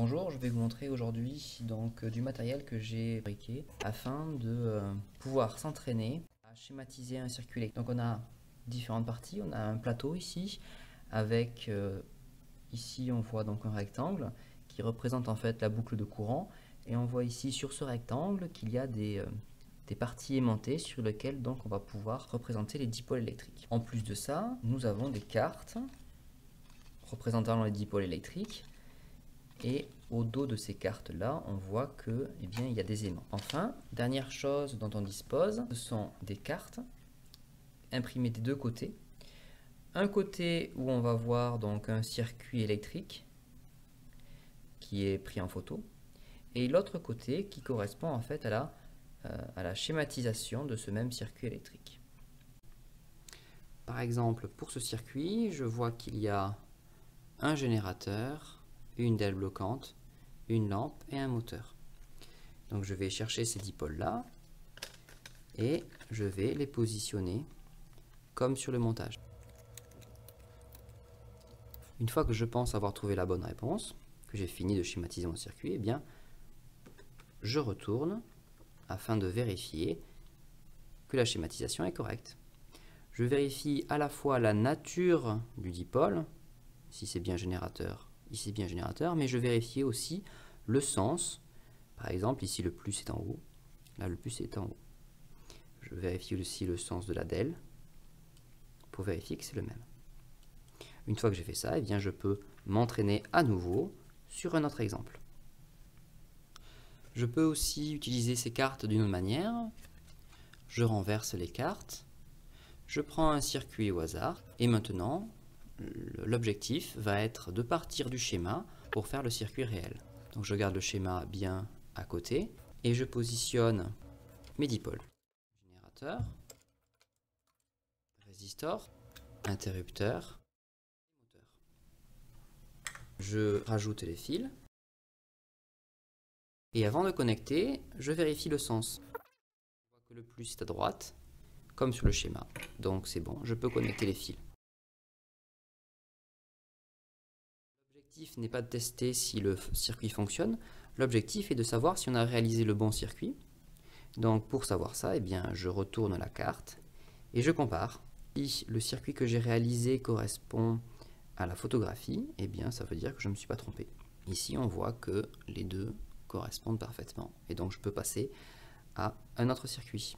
Bonjour, je vais vous montrer aujourd'hui du matériel que j'ai fabriqué afin de pouvoir s'entraîner à schématiser un circuit électrique. Donc on a différentes parties, on a un plateau ici avec ici on voit donc un rectangle qui représente en fait la boucle de courant et on voit ici sur ce rectangle qu'il y a des parties aimantées sur lesquelles donc on va pouvoir représenter les dipôles électriques. En plus de ça, nous avons des cartes représentant les dipôles électriques. Et au dos de ces cartes-là, on voit que, il y a des aimants. Enfin, dernière chose dont on dispose, ce sont des cartes imprimées des deux côtés. Un côté où on va voir donc un circuit électrique qui est pris en photo, et l'autre côté qui correspond en fait à la schématisation de ce même circuit électrique. Par exemple, pour ce circuit, je vois qu'il y a un générateur, une dalle bloquante, une lampe et un moteur. Donc je vais chercher ces dipôles là et je vais les positionner comme sur le montage. Une fois que je pense avoir trouvé la bonne réponse, que j'ai fini de schématiser mon circuit, eh bien je retourne afin de vérifier que la schématisation est correcte. Je vérifie à la fois la nature du dipôle, si c'est bien générateur, ici bien générateur, mais je vérifie aussi le sens. Par exemple, ici le plus est en haut, là le plus est en haut. Je vérifie aussi le sens de la DEL pour vérifier que c'est le même. Une fois que j'ai fait ça, eh bien, je peux m'entraîner à nouveau sur un autre exemple. Je peux aussi utiliser ces cartes d'une autre manière. Je renverse les cartes, je prends un circuit au hasard et maintenant l'objectif va être de partir du schéma pour faire le circuit réel. Donc je garde le schéma bien à côté et je positionne mes dipôles. Générateur, résistor, interrupteur, moteur. Je rajoute les fils et avant de connecter, je vérifie le sens. On voit que le plus est à droite, comme sur le schéma. Donc c'est bon, je peux connecter les fils. L'objectif n'est pas de tester si le circuit fonctionne, l'objectif est de savoir si on a réalisé le bon circuit. Donc pour savoir ça, eh bien, je retourne la carte et je compare. Si le circuit que j'ai réalisé correspond à la photographie, eh bien, ça veut dire que je ne me suis pas trompé. Ici, on voit que les deux correspondent parfaitement et donc je peux passer à un autre circuit.